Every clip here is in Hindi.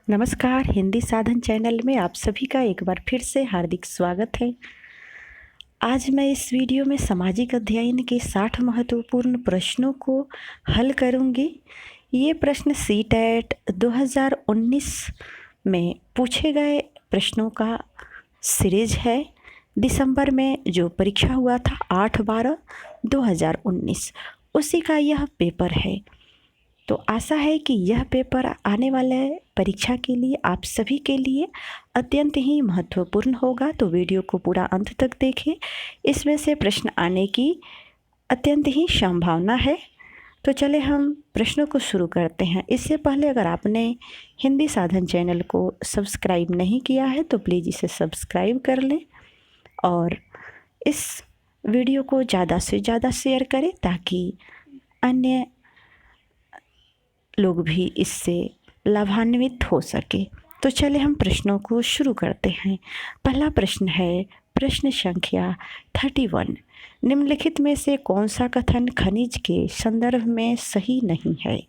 नमस्कार, हिंदी साधन चैनल में आप सभी का एक बार फिर से हार्दिक स्वागत है। आज मैं इस वीडियो में सामाजिक अध्ययन के 60 महत्वपूर्ण प्रश्नों को हल करूंगी। ये प्रश्न सीटेट 2019 में पूछे गए प्रश्नों का सीरीज है। दिसंबर में जो परीक्षा हुआ था 8/12/2019 उसी का यह पेपर है। तो आशा है कि यह पेपर आने वाले परीक्षा के लिए आप सभी के लिए अत्यंत ही महत्वपूर्ण होगा। तो वीडियो को पूरा अंत तक देखें, इसमें से प्रश्न आने की अत्यंत ही संभावना है। तो चले हम प्रश्नों को शुरू करते हैं। इससे पहले अगर आपने हिंदी साधन चैनल को सब्सक्राइब नहीं किया है तो प्लीज़ इसे सब्सक्राइब कर लें और इस वीडियो को ज़्यादा से ज़्यादा शेयर करें ताकि अन्य लोग भी इससे लाभान्वित हो सके। तो चले हम प्रश्नों को शुरू करते हैं। पहला प्रश्न है प्रश्न संख्या 31। निम्नलिखित में से कौन सा कथन खनिज के संदर्भ में सही नहीं है?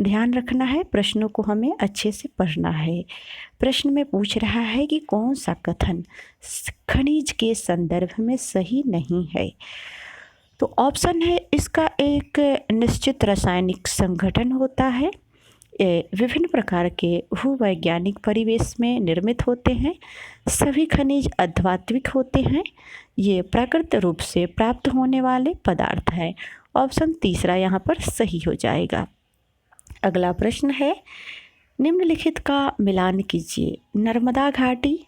ध्यान रखना है, प्रश्नों को हमें अच्छे से पढ़ना है। प्रश्न में पूछ रहा है कि कौन सा कथन खनिज के संदर्भ में सही नहीं है। तो ऑप्शन है इसका एक निश्चित रासायनिक संगठन होता है, ये विभिन्न प्रकार के भूवैज्ञानिक परिवेश में निर्मित होते हैं, सभी खनिज अधात्विक होते हैं, ये प्राकृतिक रूप से प्राप्त होने वाले पदार्थ हैं। ऑप्शन तीसरा यहाँ पर सही हो जाएगा। अगला प्रश्न है निम्नलिखित का मिलान कीजिए। नर्मदा घाटी,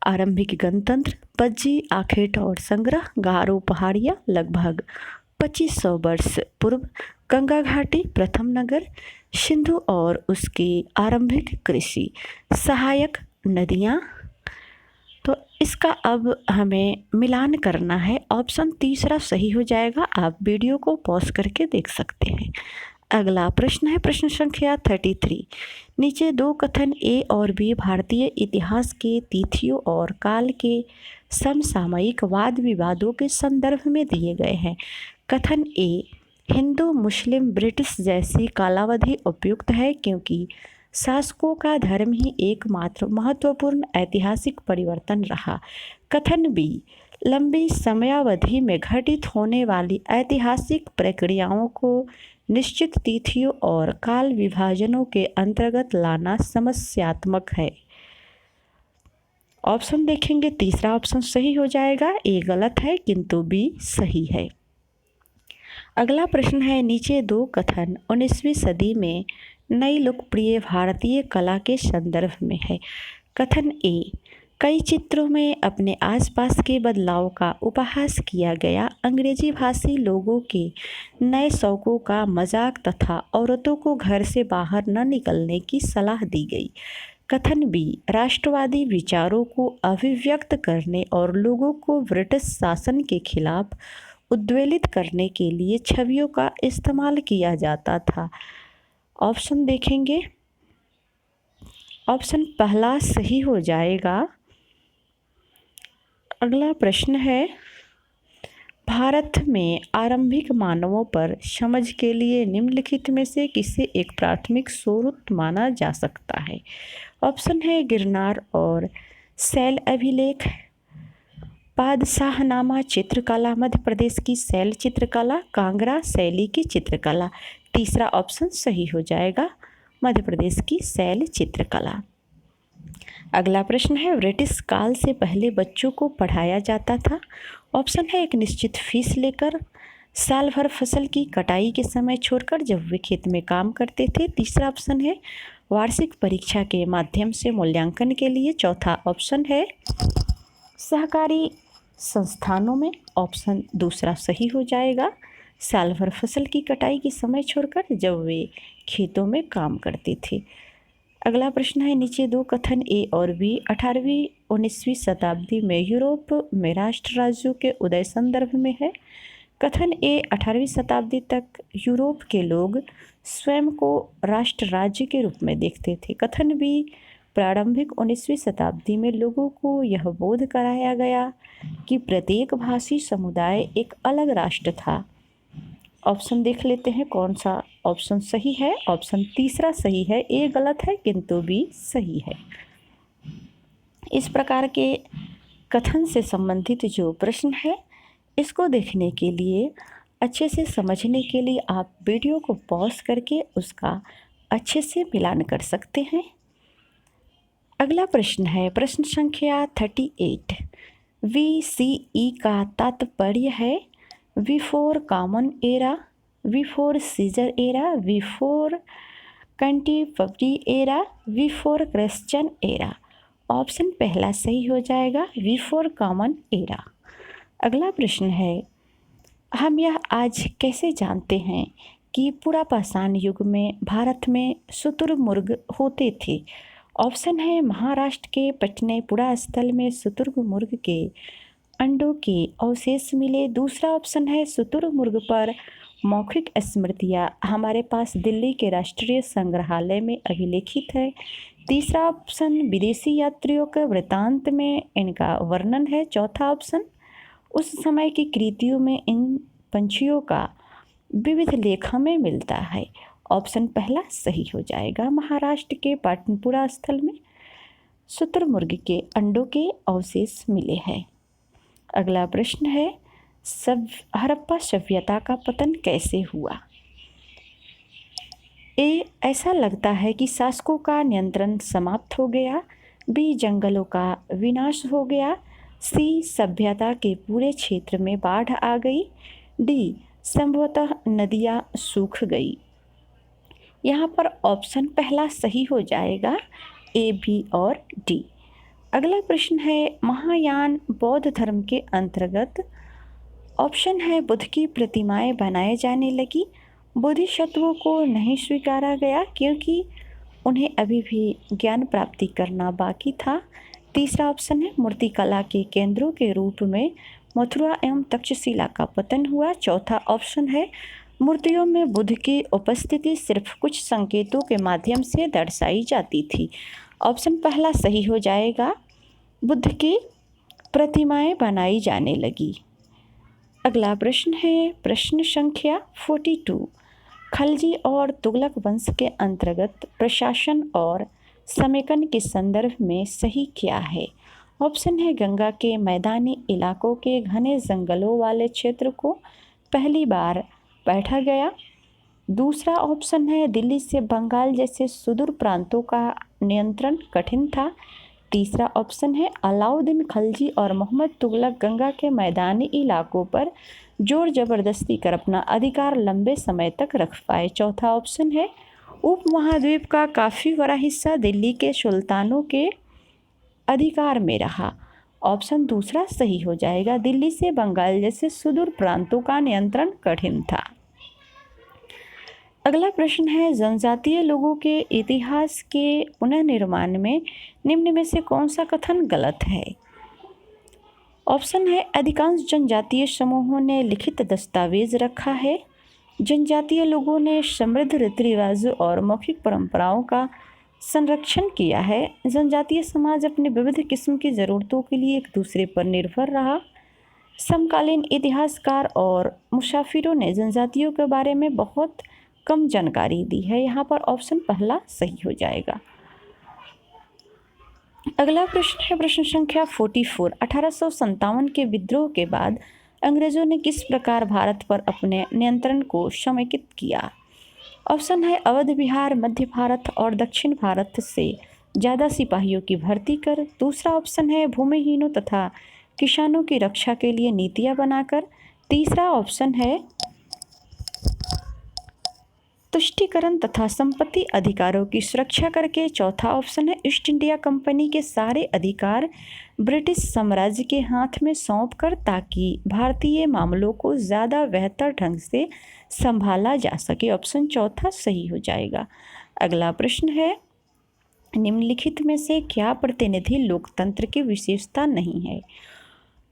आरंभिक गणतंत्र, पज्जी आखेट और संग्रह, गारो पहाड़ियाँ लगभग 2500 वर्ष पूर्व, गंगा घाटी, प्रथम नगर, सिंधु और उसकी आरंभिक कृषि सहायक नदियाँ। तो इसका अब हमें मिलान करना है। ऑप्शन तीसरा सही हो जाएगा। आप वीडियो को पॉज करके देख सकते हैं। अगला प्रश्न है प्रश्न संख्या 33। नीचे दो कथन ए और बी भारतीय इतिहास के तिथियों और काल के समसामयिक वाद विवादों के संदर्भ में दिए गए हैं। कथन ए, हिंदू मुस्लिम ब्रिटिश जैसी कालावधि उपयुक्त है क्योंकि शासकों का धर्म ही एकमात्र महत्वपूर्ण ऐतिहासिक परिवर्तन रहा। कथन बी, लंबी समयावधि में घटित होने वाली ऐतिहासिक प्रक्रियाओं को निश्चित तिथियों और काल विभाजनों के अंतर्गत लाना समस्यात्मक है। ऑप्शन देखेंगे, तीसरा ऑप्शन सही हो जाएगा, ए गलत है किंतु बी सही है। अगला प्रश्न है नीचे दो कथन 19वीं सदी में नई लोकप्रिय भारतीय कला के संदर्भ में है। कथन ए, कई चित्रों में अपने आसपास के बदलाव का उपहास किया गया, अंग्रेजी भाषी लोगों के नए शौकों का मजाक तथा औरतों को घर से बाहर न निकलने की सलाह दी गई। कथन बी, राष्ट्रवादी विचारों को अभिव्यक्त करने और लोगों को ब्रिटिश शासन के खिलाफ उद्वेलित करने के लिए छवियों का इस्तेमाल किया जाता था। ऑप्शन देखेंगे, ऑप्शन पहला सही हो जाएगा। अगला प्रश्न है भारत में आरंभिक मानवों पर समझ के लिए निम्नलिखित में से किसे एक प्राथमिक स्रोत माना जा सकता है। ऑप्शन है गिरनार और शैल अभिलेख, पादशाहनामा चित्रकला, मध्य प्रदेश की शैल चित्रकला, कांगड़ा शैली की चित्रकला। तीसरा ऑप्शन सही हो जाएगा, मध्य प्रदेश की शैल चित्रकला। अगला प्रश्न है ब्रिटिश काल से पहले बच्चों को पढ़ाया जाता था। ऑप्शन है एक निश्चित फीस लेकर, साल भर फसल की कटाई के समय छोड़कर जब वे खेत में काम करते थे। तीसरा ऑप्शन है वार्षिक परीक्षा के माध्यम से मूल्यांकन के लिए। चौथा ऑप्शन है सहकारी संस्थानों में। ऑप्शन दूसरा सही हो जाएगा, साल भर फसल की कटाई के समय छोड़कर जब वे खेतों में काम करते थे। अगला प्रश्न है नीचे दो कथन ए और बी 18वीं 19वीं शताब्दी में यूरोप में राष्ट्र राज्यों के उदय संदर्भ में है। कथन ए, 18वीं शताब्दी तक यूरोप के लोग स्वयं को राष्ट्र राज्य के रूप में देखते थे। कथन बी, प्रारंभिक 19वीं शताब्दी में लोगों को यह बोध कराया गया कि प्रत्येक भाषी समुदाय एक अलग राष्ट्र था। ऑप्शन देख लेते हैं कौन सा ऑप्शन सही है। ऑप्शन तीसरा सही है, ए गलत है किंतु बी सही है। इस प्रकार के कथन से संबंधित जो प्रश्न है, इसको देखने के लिए, अच्छे से समझने के लिए आप वीडियो को पॉज करके उसका अच्छे से मिलान कर सकते हैं। अगला प्रश्न है प्रश्न संख्या 38। VCE का तात्पर्य है before common era, before Caesar era, before contemporary era, before Christian era. Option पहला सही हो जाएगा, बिफोर कॉमन एरा। अगला प्रश्न है हम यह आज कैसे जानते हैं कि पुरापाषाण युग में भारत में शुतुरमुर्ग होते थे। ऑप्शन है महाराष्ट्र के पटनेपुरा स्थल में शुतुरमुर्ग के अंडों के अवशेष मिले। दूसरा ऑप्शन है शुतुरमुर्ग पर मौखिक स्मृतियाँ हमारे पास दिल्ली के राष्ट्रीय संग्रहालय में अभिलेखित है। तीसरा ऑप्शन विदेशी यात्रियों के वृत्तांत में इनका वर्णन है। चौथा ऑप्शन उस समय की कृतियों में इन पंछियों का विविध लेख हमें मिलता है। ऑप्शन पहला सही हो जाएगा, महाराष्ट्र के पाटनपुरा स्थल में शुतुरमुर्ग के अंडों के अवशेष मिले हैं। अगला प्रश्न है हड़प्पा सभ्यता का पतन कैसे हुआ। ए ऐसा लगता है कि शासकों का नियंत्रण समाप्त हो गया। बी जंगलों का विनाश हो गया। सी सभ्यता के पूरे क्षेत्र में बाढ़ आ गई। डी संभवतः नदियाँ सूख गई। यहाँ पर ऑप्शन पहला सही हो जाएगा, ए, बी और डी। अगला प्रश्न है महायान बौद्ध धर्म के अंतर्गत। ऑप्शन है बुद्ध की प्रतिमाएं बनाए जाने लगी। बोधिसत्वों को नहीं स्वीकारा गया क्योंकि उन्हें अभी भी ज्ञान प्राप्ति करना बाकी था। तीसरा ऑप्शन है मूर्तिकला के केंद्रों के रूप में मथुरा एवं तक्षशिला का पतन हुआ। चौथा ऑप्शन है मूर्तियों में बुद्ध की उपस्थिति सिर्फ कुछ संकेतों के माध्यम से दर्शाई जाती थी। ऑप्शन पहला सही हो जाएगा, बुद्ध की प्रतिमाएं बनाई जाने लगी। अगला प्रश्न है प्रश्न संख्या 42। खलजी और तुगलक वंश के अंतर्गत प्रशासन और समेकन के संदर्भ में सही क्या है। ऑप्शन है गंगा के मैदानी इलाकों के घने जंगलों वाले क्षेत्र को पहली बार बैठा गया। दूसरा ऑप्शन है दिल्ली से बंगाल जैसे सुदूर प्रांतों का नियंत्रण कठिन था। तीसरा ऑप्शन है अलाउद्दीन खलजी और मोहम्मद तुगलक गंगा के मैदानी इलाकों पर जोर जबरदस्ती कर अपना अधिकार लंबे समय तक रख पाए। चौथा ऑप्शन है उपमहाद्वीप का काफ़ी बड़ा हिस्सा दिल्ली के सुल्तानों के अधिकार में रहा। ऑप्शन दूसरा सही हो जाएगा, दिल्ली से बंगाल जैसे सुदूर प्रांतों का नियंत्रण कठिन था। अगला प्रश्न है जनजातीय लोगों के इतिहास के पुनर्निर्माण में निम्न में से कौन सा कथन गलत है। ऑप्शन है अधिकांश जनजातीय समूहों ने लिखित दस्तावेज रखा है। जनजातीय लोगों ने समृद्ध रीति रिवाज और मौखिक परंपराओं का संरक्षण किया है। जनजातीय समाज अपने विविध किस्म की ज़रूरतों के लिए एक दूसरे पर निर्भर रहा। समकालीन इतिहासकार और मुसाफिरों ने जनजातियों के बारे में बहुत कम जानकारी दी है। यहाँ पर ऑप्शन पहला सही हो जाएगा। अगला प्रश्न है प्रश्न संख्या 44। 1857 के विद्रोह के बाद अंग्रेजों ने किस प्रकार भारत पर अपने नियंत्रण को समेकित किया। ऑप्शन है अवध बिहार, मध्य भारत और दक्षिण भारत से ज़्यादा सिपाहियों की भर्ती कर। दूसरा ऑप्शन है भूमिहीनों तथा किसानों की रक्षा के लिए नीतियाँ बनाकर। तीसरा ऑप्शन है तुष्टीकरण तथा संपत्ति अधिकारों की सुरक्षा करके। चौथा ऑप्शन है ईस्ट इंडिया कंपनी के सारे अधिकार ब्रिटिश साम्राज्य के हाथ में सौंपकर ताकि भारतीय मामलों को ज़्यादा बेहतर ढंग से संभाला जा सके। ऑप्शन चौथा सही हो जाएगा। अगला प्रश्न है निम्नलिखित में से क्या प्रतिनिधि लोकतंत्र की विशेषता नहीं है।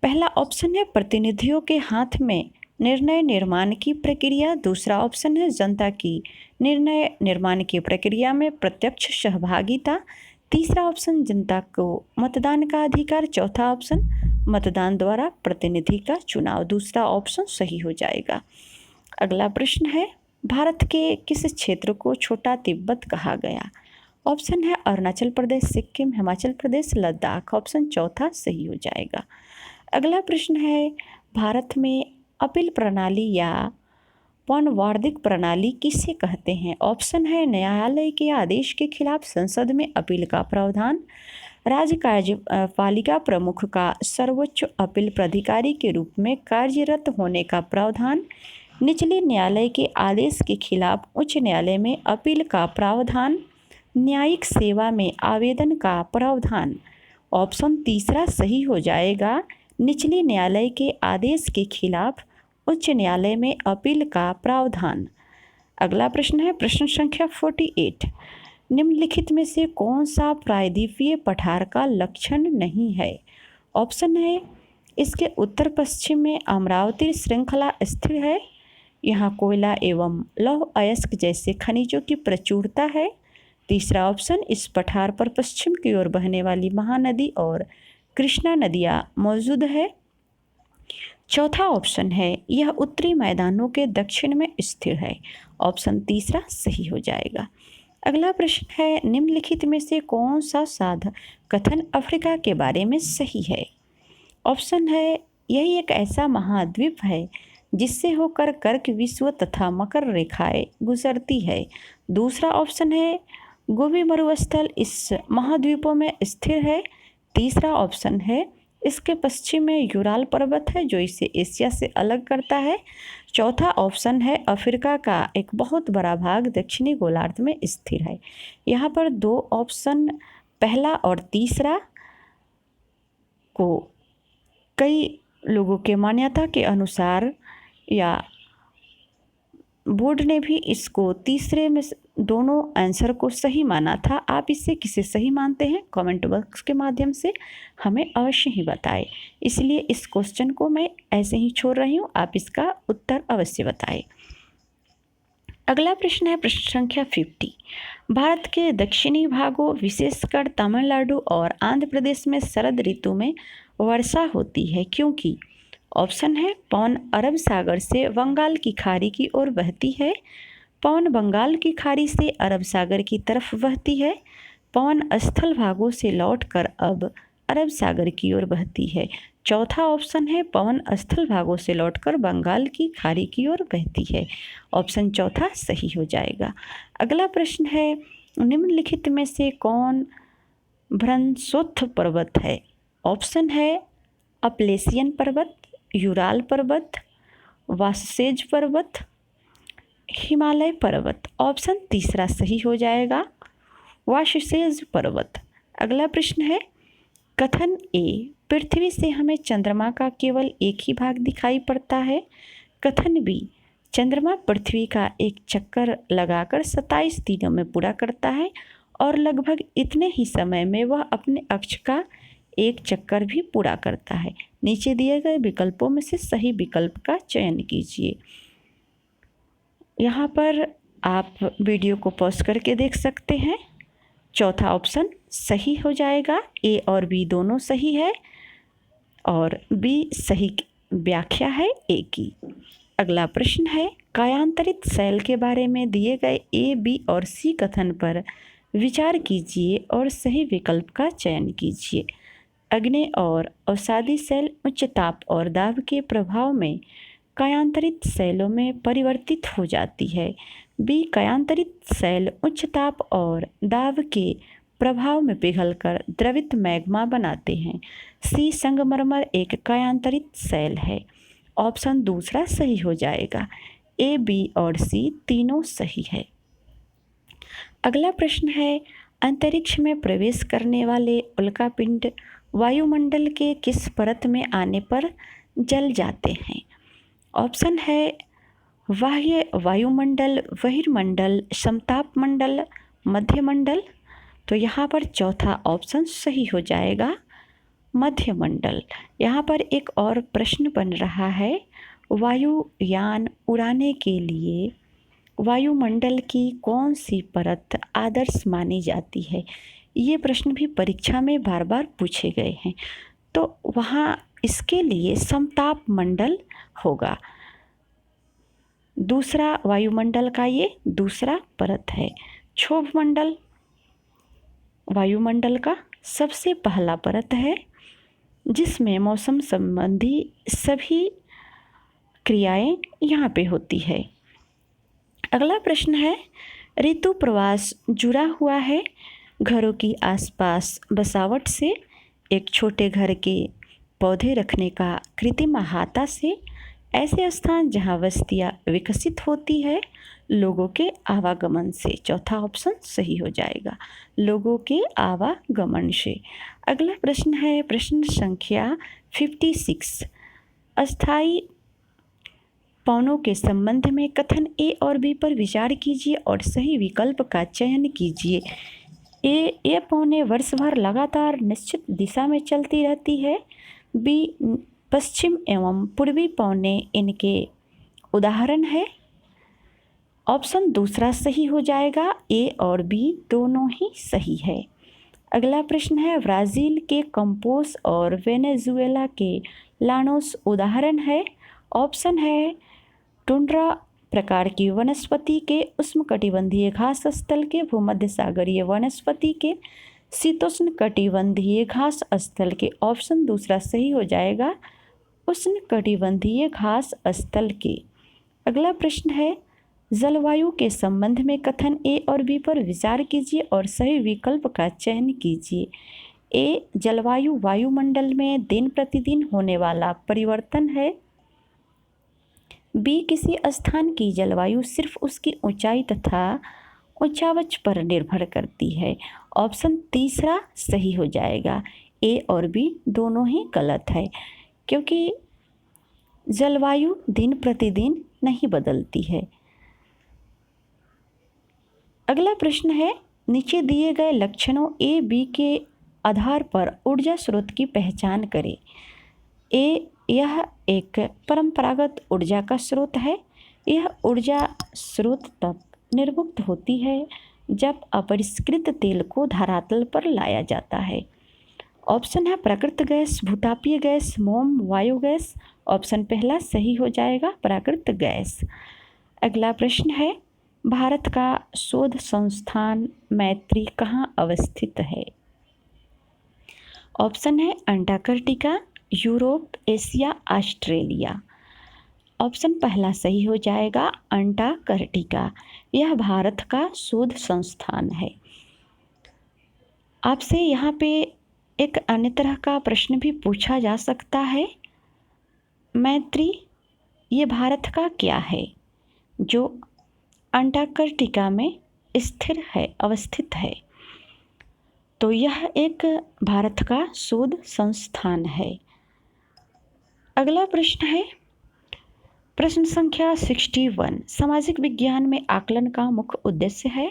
पहला ऑप्शन है प्रतिनिधियों के हाथ में निर्णय निर्माण की प्रक्रिया। दूसरा ऑप्शन है जनता की निर्णय निर्माण की प्रक्रिया में प्रत्यक्ष सहभागिता। तीसरा ऑप्शन जनता को मतदान का अधिकार। चौथा ऑप्शन मतदान द्वारा प्रतिनिधि का चुनाव। दूसरा ऑप्शन सही हो जाएगा। अगला प्रश्न है, भारत के किस क्षेत्र को छोटा तिब्बत कहा गया? ऑप्शन है अरुणाचल प्रदेश, सिक्किम, हिमाचल प्रदेश, लद्दाख। ऑप्शन चौथा सही हो जाएगा। अगला प्रश्न है, भारत में अपील प्रणाली या पौनवार्दिक प्रणाली किसे कहते हैं? ऑप्शन है न्यायालय के आदेश के खिलाफ संसद में अपील का प्रावधान, राज्य कार्यपालिका प्रमुख का सर्वोच्च अपील प्राधिकारी के रूप में कार्यरत होने का प्रावधान, निचले न्यायालय के आदेश के खिलाफ उच्च न्यायालय में अपील का प्रावधान, न्यायिक सेवा में आवेदन का प्रावधान। ऑप्शन तीसरा सही हो जाएगा, निचले न्यायालय के आदेश के खिलाफ उच्च न्यायालय में अपील का प्रावधान। अगला प्रश्न है प्रश्न संख्या 48, निम्नलिखित में से कौन सा प्रायद्वीपीय पठार का लक्षण नहीं है? ऑप्शन है इसके उत्तर पश्चिम में अमरावती श्रृंखला स्थित है, यहाँ कोयला एवं लौह अयस्क जैसे खनिजों की प्रचुरता है। तीसरा ऑप्शन, इस पठार पर पश्चिम की ओर बहने वाली महानदी और कृष्णा नदियाँ मौजूद है। चौथा ऑप्शन है यह उत्तरी मैदानों के दक्षिण में स्थिर है। ऑप्शन तीसरा सही हो जाएगा। अगला प्रश्न है, निम्नलिखित में से कौन सा साध कथन अफ्रीका के बारे में सही है? ऑप्शन है यही एक ऐसा महाद्वीप है जिससे होकर कर्क विश्व तथा मकर रेखाएं गुजरती है। दूसरा ऑप्शन है गोबी मरुस्थल इस महाद्वीपों में स्थिर है। तीसरा ऑप्शन है इसके पश्चिम में यूराल पर्वत है जो इसे एशिया से अलग करता है। चौथा ऑप्शन है अफ्रीका का एक बहुत बड़ा भाग दक्षिणी गोलार्ध में स्थिर है। यहाँ पर दो ऑप्शन पहला और तीसरा को कई लोगों के मान्यता के अनुसार या बोर्ड ने भी इसको तीसरे में दोनों आंसर को सही माना था। आप इसे किसे सही मानते हैं कमेंट बॉक्स के माध्यम से हमें अवश्य ही बताएं। इसलिए इस क्वेश्चन को मैं ऐसे ही छोड़ रही हूँ, आप इसका उत्तर अवश्य बताएं। अगला प्रश्न है प्रश्न संख्या 50, भारत के दक्षिणी भागों विशेषकर तमिलनाडु और आंध्र प्रदेश में शरद ऋतु में वर्षा होती है क्योंकि? ऑप्शन है पवन अरब सागर से बंगाल की खाड़ी की ओर बहती है, पवन बंगाल की खाड़ी से अरब सागर की तरफ बहती है, पवन स्थल भागों से लौटकर अब अरब सागर की ओर बहती है। चौथा ऑप्शन है पवन स्थल भागों से लौटकर बंगाल की खाड़ी की ओर बहती है। ऑप्शन चौथा सही हो जाएगा। अगला प्रश्न है, निम्नलिखित में से कौन भ्रंशोत्थ पर्वत है? ऑप्शन है अपलेशियन पर्वत, यूराल पर्वत, वाससेज पर्वत, हिमालय पर्वत। ऑप्शन तीसरा सही हो जाएगा, वाससेज पर्वत। अगला प्रश्न है, कथन ए, पृथ्वी से हमें चंद्रमा का केवल एक ही भाग दिखाई पड़ता है। कथन बी, चंद्रमा पृथ्वी का एक चक्कर लगाकर 27 दिनों में पूरा करता है और लगभग इतने ही समय में वह अपने अक्ष का एक चक्कर भी पूरा करता है। नीचे दिए गए विकल्पों में से सही विकल्प का चयन कीजिए। यहाँ पर आप वीडियो को पॉज करके देख सकते हैं। चौथा ऑप्शन सही हो जाएगा, ए और बी दोनों सही है और बी सही व्याख्या है ए की। अगला प्रश्न है, कायांतरित सेल के बारे में दिए गए ए, बी और सी कथन पर विचार कीजिए और सही विकल्प का चयन कीजिए। अग्नि और अवसादी सेल उच्च ताप और दाब के प्रभाव में कायांतरित सेलों में परिवर्तित हो जाती है। बी, कायांतरित सेल उच्च ताप और दाब के प्रभाव में पिघलकर द्रवित मैग्मा बनाते हैं। सी, संगमरमर एक कायांतरित सेल है। ऑप्शन दूसरा सही हो जाएगा। ए, बी और सी तीनों सही है। अगला प्रश्न है, अंतरिक्ष में प्रवेश करने वाले उल्कापिंड वायुमंडल के किस परत में आने पर जल जाते हैं? ऑप्शन है बाह्य वायुमंडल, बहिर्मंडल, समताप मंडल, मध्यमंडल। तो यहाँ पर चौथा ऑप्शन सही हो जाएगा, मध्यमंडल। यहाँ पर एक और प्रश्न बन रहा है, वायुयान उड़ाने के लिए वायुमंडल की कौन सी परत आदर्श मानी जाती है? ये प्रश्न भी परीक्षा में बार बार पूछे गए हैं, तो वहाँ इसके लिए समताप मंडल होगा। दूसरा वायुमंडल का ये दूसरा परत है। क्षोभ मंडल वायुमंडल का सबसे पहला परत है, जिसमें मौसम संबंधी सभी क्रियाएं यहाँ पे होती है। अगला प्रश्न है, ऋतु प्रवास जुड़ा हुआ है घरों की आसपास बसावट से, एक छोटे घर के पौधे रखने का कृत्रिम अहाता से, ऐसे स्थान जहाँ बस्तियाँ विकसित होती है, लोगों के आवागमन से। चौथा ऑप्शन सही हो जाएगा, लोगों के आवागमन से। अगला प्रश्न है प्रश्न संख्या 56, अस्थाई पौनों के संबंध में कथन ए और बी पर विचार कीजिए और सही विकल्प का चयन कीजिए। ये पौने वर्ष भर लगातार निश्चित दिशा में चलती रहती है। बी पश्चिम एवं पूर्वी पौने इनके उदाहरण है। ऑप्शन दूसरा सही हो जाएगा, ए और बी दोनों ही सही है। अगला प्रश्न है, ब्राज़ील के कंपोस और वेनेजुएला के लानोस उदाहरण है। ऑप्शन है टुंड्रा प्रकार की वनस्पति के, उष्णकटिबंधीय घास स्थल के, भूमध्य सागरीय वनस्पति के, शीतोष्ण कटिबंधीय घास स्थल के। ऑप्शन दूसरा सही हो जाएगा, उष्णकटिबंधीय घास स्थल के। अगला प्रश्न है, जलवायु के संबंध में कथन ए और बी पर विचार कीजिए और सही विकल्प का चयन कीजिए। ए जलवायु वायुमंडल में दिन प्रतिदिन होने वाला परिवर्तन है। बी किसी स्थान की जलवायु सिर्फ उसकी ऊंचाई तथा ऊंचावच पर निर्भर करती है। ऑप्शन तीसरा सही हो जाएगा, ए और बी दोनों ही गलत है, क्योंकि जलवायु दिन प्रतिदिन नहीं बदलती है। अगला प्रश्न है, नीचे दिए गए लक्षणों ए बी के आधार पर ऊर्जा स्रोत की पहचान करें। ए यह एक परंपरागत ऊर्जा का स्रोत है। यह ऊर्जा स्रोत तब निर्मुक्त होती है जब अपरिष्कृत तेल को धरातल पर लाया जाता है। ऑप्शन है प्राकृत गैस, भूतापीय गैस, मोम, बायोगैस। ऑप्शन पहला सही हो जाएगा, प्राकृत गैस। अगला प्रश्न है, भारत का शोध संस्थान मैत्री कहाँ अवस्थित है। ऑप्शन है Antarctica, Europe, Asia, Australia. Option पहला सही हो जाएगा, अंटार्कटिका। यह भारत का शोध संस्थान है। आपसे यहाँ पे एक अन्य तरह का प्रश्न भी पूछा जा सकता है, मैत्री ये भारत का क्या है जो अंटार्कटिका में स्थिर है, अवस्थित है। तो यह एक भारत का शोध संस्थान है। अगला प्रश्न है प्रश्न संख्या 61, सामाजिक विज्ञान में आकलन का मुख्य उद्देश्य है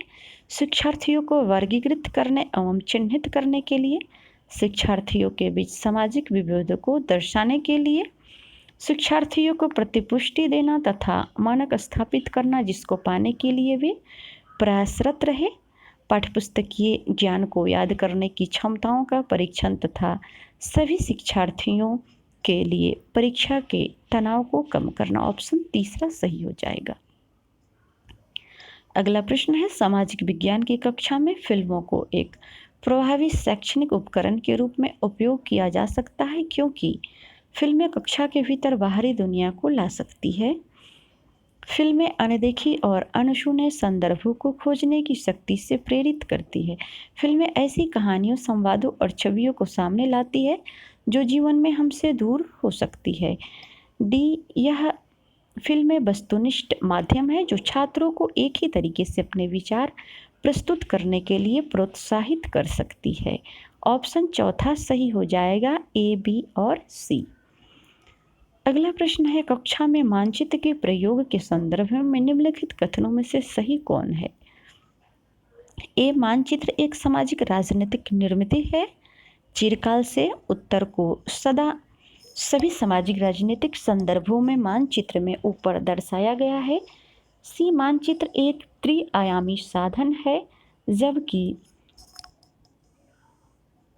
शिक्षार्थियों को वर्गीकृत करने एवं चिन्हित करने के लिए, शिक्षार्थियों के बीच सामाजिक विभेद को दर्शाने के लिए, शिक्षार्थियों को प्रतिपुष्टि देना तथा मानक स्थापित करना जिसको पाने के लिए वे प्रयासरत रहे, पाठ्यपुस्तकीय ज्ञान को याद करने की क्षमताओं का परीक्षण तथा सभी शिक्षार्थियों के लिए परीक्षा के तनाव को कम करना। ऑप्शन तीसरा सही हो जाएगा। अगला प्रश्न है, सामाजिक विज्ञान की कक्षा में फिल्मों को एक प्रभावी शैक्षणिक उपकरण के रूप में उपयोग किया जा सकता है क्योंकि फिल्में कक्षा के भीतर बाहरी दुनिया को ला सकती है। फिल्में अनदेखी और अनसुने संदर्भों को खोजने की शक्ति से प्रेरित करती है। फिल्में ऐसी कहानियों, संवादों और छवियों को सामने लाती है जो जीवन में हमसे दूर हो सकती है। डी, यह फिल्में वस्तुनिष्ठ माध्यम है जो छात्रों को एक ही तरीके से अपने विचार प्रस्तुत करने के लिए प्रोत्साहित कर सकती है। ऑप्शन चौथा सही हो जाएगा, ए, बी और सी। अगला प्रश्न है, कक्षा में मानचित्र के प्रयोग के संदर्भ में निम्नलिखित कथनों में से सही कौन है। ए, मानचित्र एक सामाजिक राजनीतिक निर्मित है। चिरकाल से उत्तर को सदा सभी सामाजिक राजनीतिक संदर्भों में मानचित्र में ऊपर दर्शाया गया है। सी, मानचित्र एक त्रिआयामी साधन है जबकि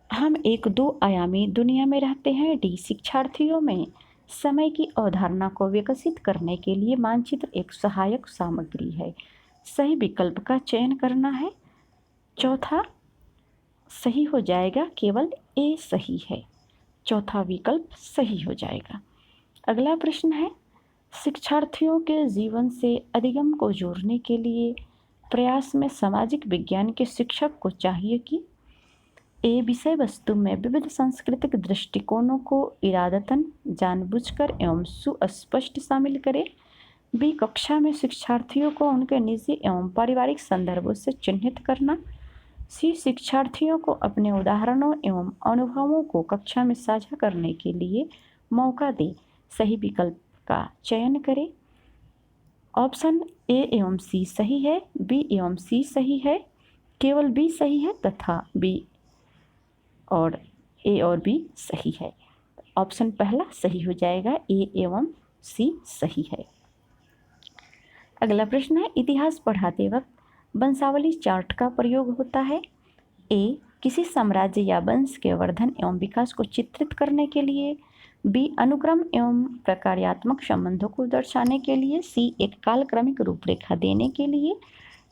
हम एक दो आयामी दुनिया में रहते हैं। डी, शिक्षार्थियों में समय की अवधारणा को विकसित करने के लिए मानचित्र एक सहायक सामग्री है। सही विकल्प का चयन करना है। चौथा सही हो जाएगा, केवल ए सही है। चौथा विकल्प सही हो जाएगा। अगला प्रश्न है, शिक्षार्थियों के जीवन से अधिगम को जोड़ने के लिए प्रयास में सामाजिक विज्ञान के शिक्षक को चाहिए कि ए विषय वस्तु में विविध सांस्कृतिक दृष्टिकोणों को इरादतन, जानबूझकर एवं सुस्पष्ट शामिल करे। बी कक्षा में शिक्षार्थियों को उनके निजी एवं पारिवारिक संदर्भों से चिन्हित करना। सी शिक्षार्थियों को अपने उदाहरणों एवं अनुभवों को कक्षा में साझा करने के लिए मौका दे। सही विकल्प का चयन करें। ऑप्शन ए एवं सी सही है, बी एवं सी सही है, केवल बी सही है तथा बी और ए और बी सही है। ऑप्शन पहला सही हो जाएगा, ए एवं सी सही है। अगला प्रश्न है, इतिहास पढ़ाते वक्त वंशावली चार्ट का प्रयोग होता है। ए किसी साम्राज्य या वंश के वर्धन एवं विकास को चित्रित करने के लिए, बी अनुक्रम एवं प्रकार्यात्मक संबंधों को दर्शाने के लिए, सी एक कालक्रमिक रूपरेखा देने के लिए,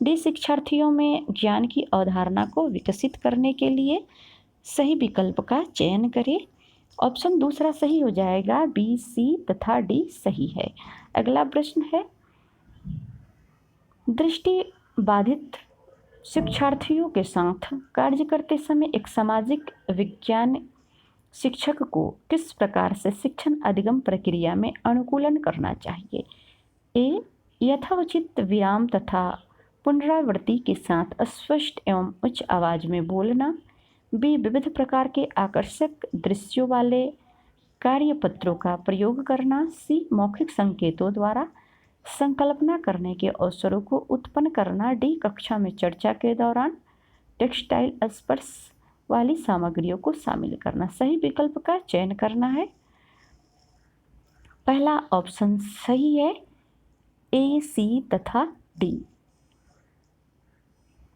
डी शिक्षार्थियों में ज्ञान की अवधारणा को विकसित करने के लिए। सही विकल्प का चयन करें। ऑप्शन दूसरा सही हो जाएगा, बी सी तथा डी सही है। अगला प्रश्न है, दृष्टि बाधित शिक्षार्थियों के साथ कार्य करते समय एक सामाजिक विज्ञान शिक्षक को किस प्रकार से शिक्षण अधिगम प्रक्रिया में अनुकूलन करना चाहिए। ए यथोचित विराम तथा पुनरावृत्ति के साथ स्पष्ट एवं उच्च आवाज में बोलना, बी विविध प्रकार के आकर्षक दृश्यों वाले कार्यपत्रों का प्रयोग करना, सी मौखिक संकेतों द्वारा संकल्पना करने के अवसरों को उत्पन्न करना, डी कक्षा में चर्चा के दौरान टेक्सटाइल स्पर्श वाली सामग्रियों को शामिल करना। सही विकल्प का चयन करना है। पहला ऑप्शन सही है, ए सी तथा डी।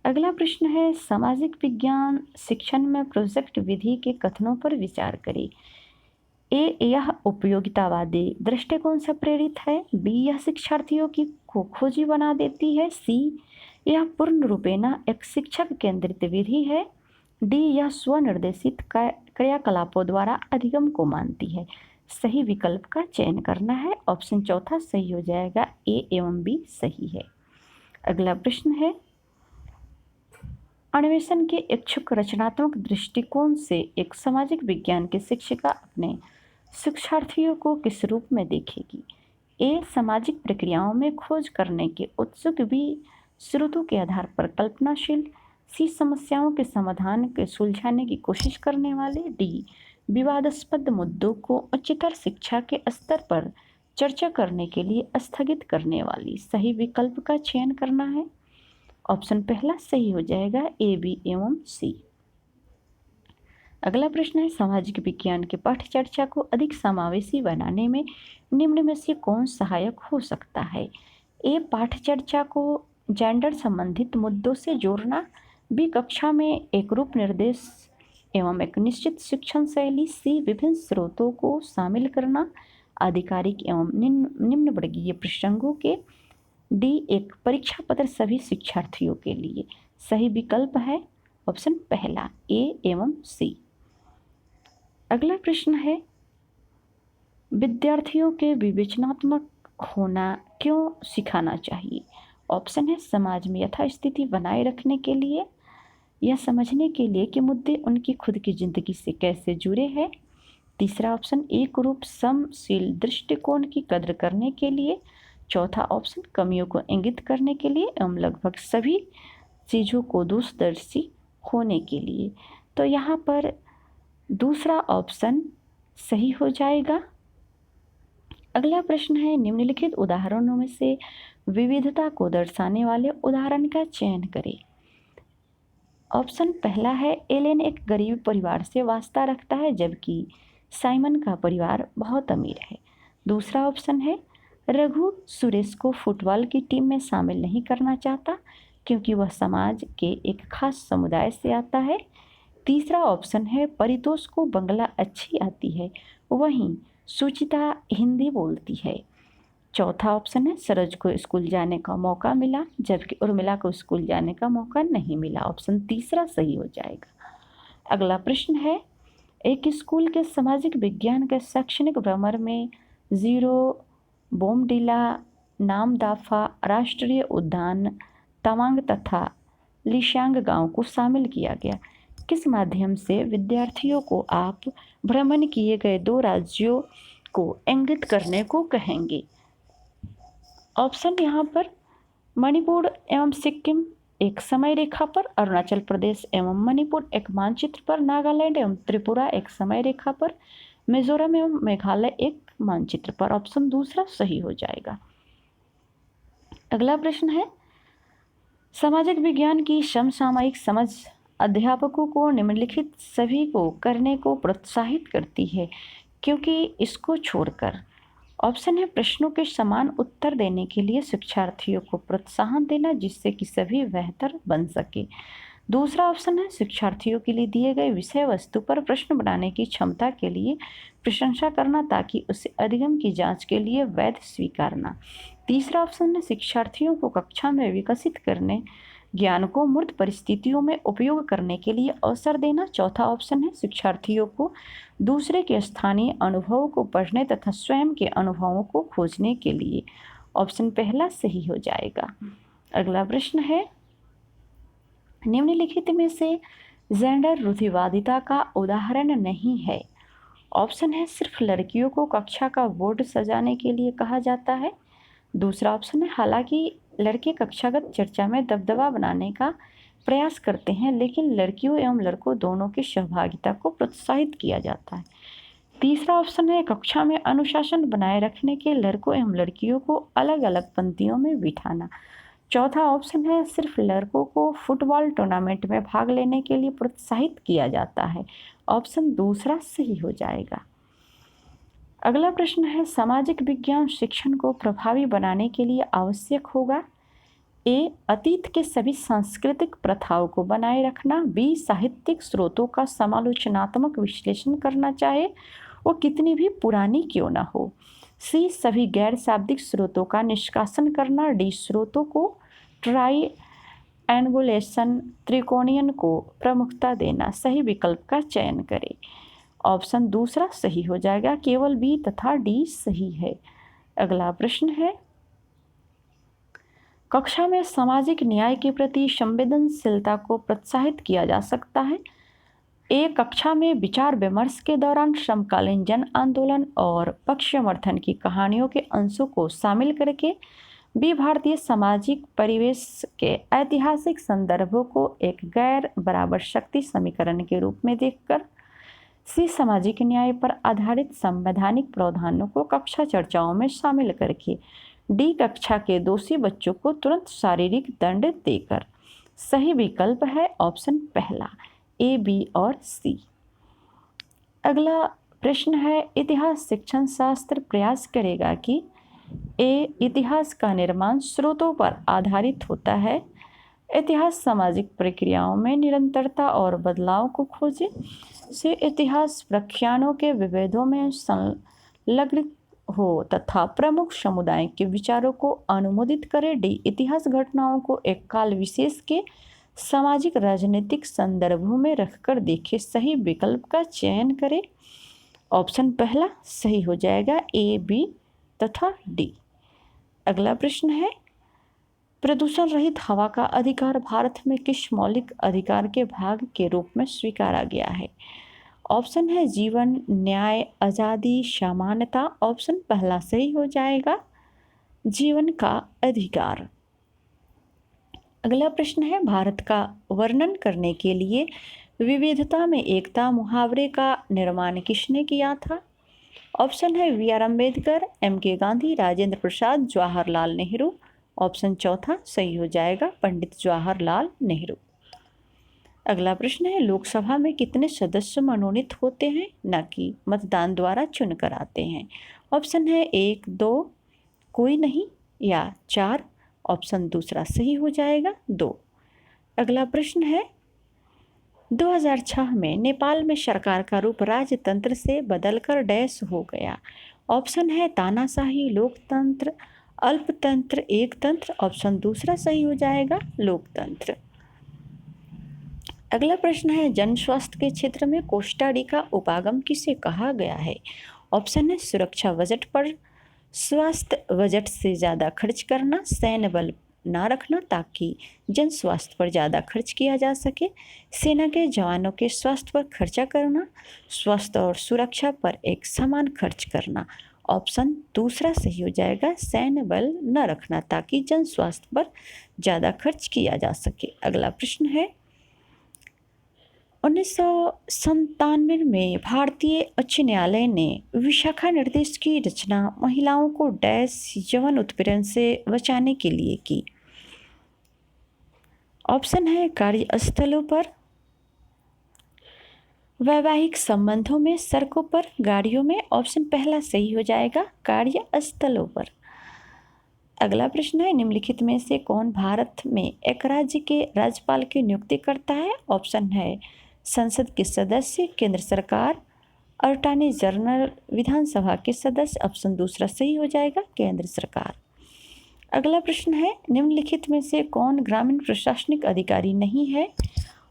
अगला प्रश्न है, सामाजिक विज्ञान शिक्षण में प्रोजेक्ट विधि के कथनों पर विचार करें। ए यह उपयोगितावादी दृष्टिकोण से प्रेरित है, बी यह शिक्षार्थियों की खोजी बना देती है, सी यह पूर्ण रूपेण एक शिक्षक केंद्रित विधि है, डी यह स्वनिर्देशित क्रियाकलापों द्वारा अधिगम को मानती है। सही विकल्प का चयन करना है। ऑप्शन चौथा सही हो जाएगा, ए एवं बी सही है। अगला प्रश्न है, अन्वेषण के इच्छुक रचनात्मक दृष्टिकोण से एक सामाजिक विज्ञान की शिक्षिका अपने शिक्षार्थियों को किस रूप में देखेगी। ए सामाजिक प्रक्रियाओं में खोज करने के उत्सुक, बी स्रोतों के आधार पर कल्पनाशील, सी समस्याओं के समाधान के सुलझाने की कोशिश करने वाले, डी विवादास्पद मुद्दों को उच्चतर शिक्षा के स्तर पर चर्चा करने के लिए स्थगित करने वाली। सही विकल्प का चयन करना है। ऑप्शन पहला सही हो जाएगा, ए बी एवं सी। अगला प्रश्न है, सामाजिक विज्ञान के पाठ्य चर्चा को अधिक समावेशी बनाने में निम्न में से कौन सहायक हो सकता है। ए पाठ्य चर्चा को जेंडर संबंधित मुद्दों से जोड़ना, बी कक्षा में एक रूप निर्देश एवं एक निश्चित शिक्षण शैली, सी विभिन्न स्रोतों को शामिल करना, आधिकारिक एवं निम्न वर्गीय प्रसंगों के, डी एक परीक्षा पत्र सभी शिक्षार्थियों के लिए। सही विकल्प है ऑप्शन पहला, ए एवं सी। अगला प्रश्न है, विद्यार्थियों के विवेचनात्मक होना क्यों सिखाना चाहिए। ऑप्शन है, समाज में यथास्थिति बनाए रखने के लिए, यह समझने के लिए कि मुद्दे उनकी खुद की जिंदगी से कैसे जुड़े हैं। तीसरा ऑप्शन, एक रूप समशील दृष्टिकोण की कद्र करने के लिए। चौथा ऑप्शन, कमियों को इंगित करने के लिए एवं लगभग सभी चीज़ों को दूरदर्शी होने के लिए। तो यहाँ पर दूसरा ऑप्शन सही हो जाएगा। अगला प्रश्न है, निम्नलिखित उदाहरणों में से विविधता को दर्शाने वाले उदाहरण का चयन करें। ऑप्शन पहला है, एलेन एक गरीब परिवार से वास्ता रखता है जबकि साइमन का परिवार बहुत अमीर है। दूसरा ऑप्शन है, रघु सुरेश को फुटबॉल की टीम में शामिल नहीं करना चाहता क्योंकि वह समाज के एक खास समुदाय से आता है। तीसरा ऑप्शन है, परितोष को बंगला अच्छी आती है, वहीं सुचिता हिंदी बोलती है। चौथा ऑप्शन है सरोज को स्कूल जाने का मौका मिला जबकि उर्मिला को स्कूल जाने का मौका नहीं मिला। ऑप्शन तीसरा सही हो जाएगा। अगला प्रश्न है, एक स्कूल के सामाजिक विज्ञान के शैक्षणिक भ्रमण में जीरो बोमडिला, नामदाफा, राष्ट्रीय उद्यान तवांग तथा लिशांग गांव को शामिल किया गया। किस माध्यम से विद्यार्थियों को आप भ्रमण किए गए 2 राज्यों को इंगित करने को कहेंगे? ऑप्शन यहाँ पर मणिपुर एवं सिक्किम एक समय रेखा पर, अरुणाचल प्रदेश एवं मणिपुर एक मानचित्र पर, नागालैंड एवं त्रिपुरा एक समय रेखा पर, मिजोरम एवं मेघालय एक मानचित्र पर। ऑप्शन दूसरा सही हो जाएगा। अगला प्रश्न है, सामाजिक विज्ञान की समसामयिक समझ अध्यापकों को निम्नलिखित सभी को करने को प्रोत्साहित करती है क्योंकि इसको छोड़कर। ऑप्शन है प्रश्नों के समान उत्तर देने के लिए शिक्षार्थियों को प्रोत्साहन देना जिससे कि सभी बेहतर बन सके। दूसरा ऑप्शन है शिक्षार्थियों के लिए दिए गए विषय वस्तु पर प्रश्न बनाने की क्षमता के लिए प्रशंसा करना ताकि उसे अधिगम की जांच के लिए वैध स्वीकारना। तीसरा ऑप्शन है शिक्षार्थियों को कक्षा में विकसित करने ज्ञान को मूर्त परिस्थितियों में उपयोग करने के लिए अवसर देना। चौथा ऑप्शन है शिक्षार्थियों को दूसरे के स्थानीय अनुभवों को पढ़ने तथा स्वयं के अनुभवों को खोजने के लिए। ऑप्शन पहला सही हो जाएगा। अगला प्रश्न है, निम्नलिखित में से जेंडर रूढ़िवादिता का उदाहरण नहीं है। ऑप्शन है सिर्फ लड़कियों को कक्षा का बोर्ड सजाने के लिए कहा जाता है। दूसरा ऑप्शन है हालांकि लड़के कक्षागत चर्चा में दबदबा बनाने का प्रयास करते हैं लेकिन लड़कियों एवं लड़कों दोनों की सहभागिता को प्रोत्साहित किया जाता है। तीसरा ऑप्शन है कक्षा में अनुशासन बनाए रखने के लड़कों एवं लड़कियों को अलग अलग पंक्तियों में बिठाना। चौथा ऑप्शन है सिर्फ लड़कों को फुटबॉल टूर्नामेंट में भाग लेने के लिए प्रोत्साहित किया जाता है। ऑप्शन दूसरा सही हो जाएगा। अगला प्रश्न है, सामाजिक विज्ञान शिक्षण को प्रभावी बनाने के लिए आवश्यक होगा। ए, अतीत के सभी सांस्कृतिक प्रथाओं को बनाए रखना। बी, साहित्यिक स्रोतों का समालोचनात्मक विश्लेषण करना चाहे वो कितनी भी पुरानी क्यों ना हो। सी, सभी गैर शाब्दिक स्रोतों का निष्कासन करना। डी, स्रोतों को ट्राई एंगुलेशन त्रिकोणीयन को प्रमुखता देना। सही विकल्प का चयन करें। ऑप्शन दूसरा सही हो जाएगा, केवल बी तथा डी सही है। अगला प्रश्न है, कक्षा में सामाजिक न्याय के प्रति संवेदनशीलता को प्रोत्साहित किया जा सकता है। ए, कक्षा में विचार विमर्श के दौरान समकालीन जन आंदोलन और पक्ष समर्थन की कहानियों के अंशों को शामिल करके। बी, भारतीय सामाजिक परिवेश के ऐतिहासिक संदर्भों को एक गैर बराबर शक्ति समीकरण के रूप में देखकर। सी, सामाजिक न्याय पर आधारित संवैधानिक प्रावधानों को कक्षा चर्चाओं में शामिल करके। डी, कक्षा के दोषी बच्चों को तुरंत शारीरिक दंड देकर। सही विकल्प है ऑप्शन पहला, ए, बी और सी। अगला प्रश्न है, इतिहास शिक्षण शास्त्र प्रयास करेगा कि ए, इतिहास का निर्माण स्रोतों पर आधारित होता है। इतिहास सामाजिक प्रक्रियाओं में निरंतरता और बदलाव को खोजे। से, इतिहास व्याख्यानों के विभेदों में संलग्न हो तथा प्रमुख समुदाय के विचारों को अनुमोदित करे। डी, इतिहास घटनाओं को एक काल विशेष के सामाजिक राजनीतिक संदर्भों में रखकर देखे। सही विकल्प का चयन करें। ऑप्शन पहला सही हो जाएगा, ए, बी तथा डी। अगला प्रश्न है, प्रदूषण रहित हवा का अधिकार भारत में किस मौलिक अधिकार के भाग के रूप में स्वीकारा गया है। ऑप्शन है जीवन, न्याय, आज़ादी, समानता। ऑप्शन पहला सही हो जाएगा, जीवन का अधिकार। अगला प्रश्न है, भारत का वर्णन करने के लिए विविधता में एकता मुहावरे का निर्माण किसने किया था। ऑप्शन है बी, आर अम्बेडकर, एम के गांधी, राजेंद्र प्रसाद, जवाहरलाल नेहरू। ऑप्शन चौथा सही हो जाएगा, पंडित जवाहरलाल नेहरू। अगला प्रश्न है, लोकसभा में कितने सदस्य मनोनीत होते हैं न कि मतदान द्वारा चुनकर आते हैं। ऑप्शन है 1, 2, कोई नहीं, या 4। ऑप्शन दूसरा सही हो जाएगा, 2। अगला प्रश्न है, 2006 में नेपाल में सरकार का रूप राजतंत्र से बदलकर डैश हो गया। ऑप्शन है तानाशाही, लोकतंत्र, अल्पतंत्र, एकतंत्र। ऑप्शन दूसरा सही हो जाएगा, लोकतंत्र। अगला प्रश्न है, जन स्वास्थ्य के क्षेत्र में कोस्टारिका उपागम किसे कहा गया है? ऑप्शन है सुरक्षा बजट पर स्वास्थ्य बजट से ज़्यादा खर्च करना, सैन्य बल ना रखना ताकि जन स्वास्थ्य पर ज़्यादा खर्च किया जा सके, सेना के जवानों के स्वास्थ्य पर खर्चा करना, स्वास्थ्य और सुरक्षा पर एक समान खर्च करना। ऑप्शन दूसरा सही हो जाएगा, सैन्य बल न रखना ताकि जन स्वास्थ्य पर ज़्यादा खर्च किया जा सके। अगला प्रश्न है, 1997 में भारतीय उच्च न्यायालय ने विशाखा निर्देश की रचना महिलाओं को डैश यौन उत्पीड़न से बचाने के लिए की। ऑप्शन है कार्यस्थलों पर, वैवाहिक संबंधों में, सड़कों पर, गाड़ियों में। ऑप्शन पहला सही हो जाएगा, कार्यस्थलों पर। अगला प्रश्न है, निम्नलिखित में से कौन भारत में एक राज्य के राज्यपाल की नियुक्ति करता है? ऑप्शन है संसद के सदस्य, केंद्र सरकार, अटॉर्नी जनरल, विधानसभा के सदस्य। ऑप्शन दूसरा सही हो जाएगा, केंद्र सरकार। अगला प्रश्न है, निम्नलिखित में से कौन ग्रामीण प्रशासनिक अधिकारी नहीं है?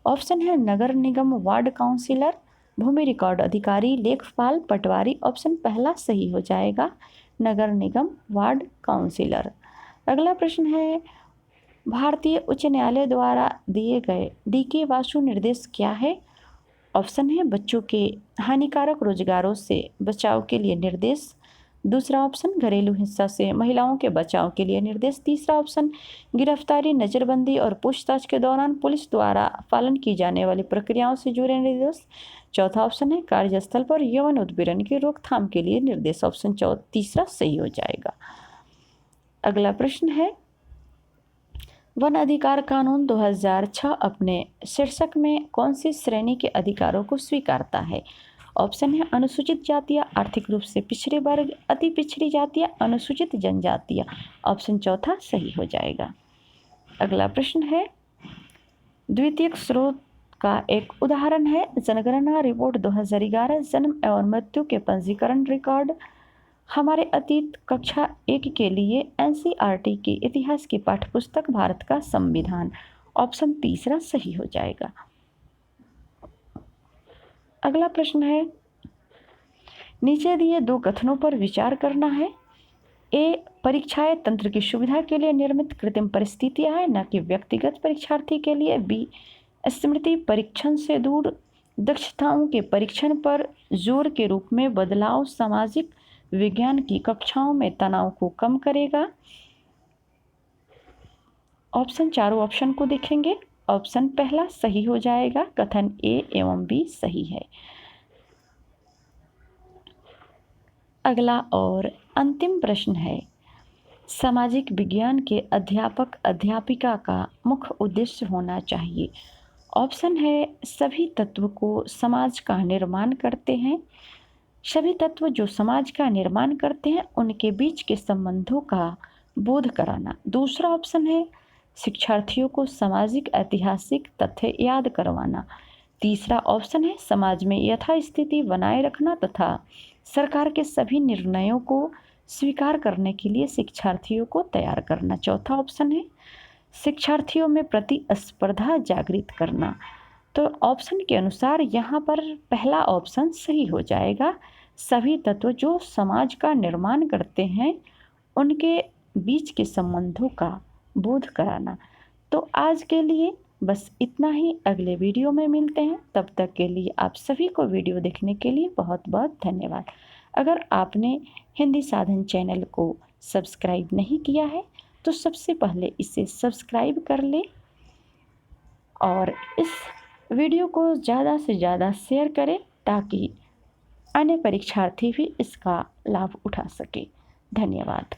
ऑप्शन है नगर निगम, वार्ड काउंसिलर, भूमि रिकॉर्ड अधिकारी, लेखपाल, पटवारी। ऑप्शन पहला सही हो जाएगा, नगर निगम, वार्ड काउंसिलर। अगला प्रश्न है, भारतीय उच्च न्यायालय द्वारा दिए गए DK वासु निर्देश क्या है? ऑप्शन है बच्चों के हानिकारक रोजगारों से बचाव के लिए निर्देश। दूसरा ऑप्शन घरेलू हिंसा से महिलाओं के बचाव के लिए निर्देश। तीसरा ऑप्शन गिरफ्तारी, नज़रबंदी और पूछताछ के दौरान पुलिस द्वारा पालन की जाने वाली प्रक्रियाओं से जुड़े निर्देश। चौथा ऑप्शन है कार्यस्थल पर यौन उत्पीड़न की रोकथाम के लिए निर्देश। ऑप्शन तीसरा सही हो जाएगा। अगला प्रश्न है, वन अधिकार कानून 2006 अपने शीर्षक में कौन सी श्रेणी के अधिकारों को स्वीकारता है? ऑप्शन है अनुसूचित जातियाँ, आर्थिक रूप से पिछड़े वर्ग, अति पिछड़ी जातियाँ, अनुसूचित जनजातियाँ। ऑप्शन चौथा सही हो जाएगा। अगला प्रश्न है, द्वितीयक स्रोत का एक उदाहरण है जनगणना रिपोर्ट 2011, जन्म एवं मृत्यु के पंजीकरण रिकॉर्ड, हमारे अतीत कक्षा 1 के लिए NCERT की इतिहास की पाठ्यपुस्तक, भारत का संविधान। ऑप्शन तीसरा सही हो जाएगा। अगला प्रश्न है, नीचे दिए दो कथनों पर विचार करना है। A, परीक्षाएं तंत्र की सुविधा के लिए निर्मित कृत्रिम परिस्थितियां हैं, न कि व्यक्तिगत परीक्षार्थी के लिए। B, स्मृति परीक्षण से दूर दक्षताओं के परीक्षण पर जोर के रूप में बदलाव सामाजिक विज्ञान की कक्षाओं में तनाव को कम करेगा। ऑप्शन चारों ऑप्शन को देखेंगे। ऑप्शन पहला सही हो जाएगा, कथन A एवं B सही है। अगला और अंतिम प्रश्न है, सामाजिक विज्ञान के अध्यापक अध्यापिका का मुख्य उद्देश्य होना चाहिए। ऑप्शन है सभी तत्व को समाज का निर्माण करते हैं, सभी तत्व जो समाज का निर्माण करते हैं उनके बीच के संबंधों का बोध कराना। दूसरा ऑप्शन है शिक्षार्थियों को सामाजिक ऐतिहासिक तथ्य याद करवाना। तीसरा ऑप्शन है समाज में यथास्थिति बनाए रखना तथा सरकार के सभी निर्णयों को स्वीकार करने के लिए शिक्षार्थियों को तैयार करना। चौथा ऑप्शन है शिक्षार्थियों में प्रतिस्पर्धा जागृत करना। तो ऑप्शन के अनुसार यहाँ पर पहला ऑप्शन सही हो जाएगा, सभी तत्व जो समाज का निर्माण करते हैं उनके बीच के संबंधों का बोध कराना। तो आज के लिए बस इतना ही, अगले वीडियो में मिलते हैं। तब तक के लिए आप सभी को वीडियो देखने के लिए बहुत बहुत धन्यवाद। अगर आपने हिंदी साधन चैनल को सब्सक्राइब नहीं किया है तो सबसे पहले इसे सब्सक्राइब कर लें और इस वीडियो को ज़्यादा से ज़्यादा शेयर करें ताकि अन्य परीक्षार्थी भी इसका लाभ उठा सके। धन्यवाद।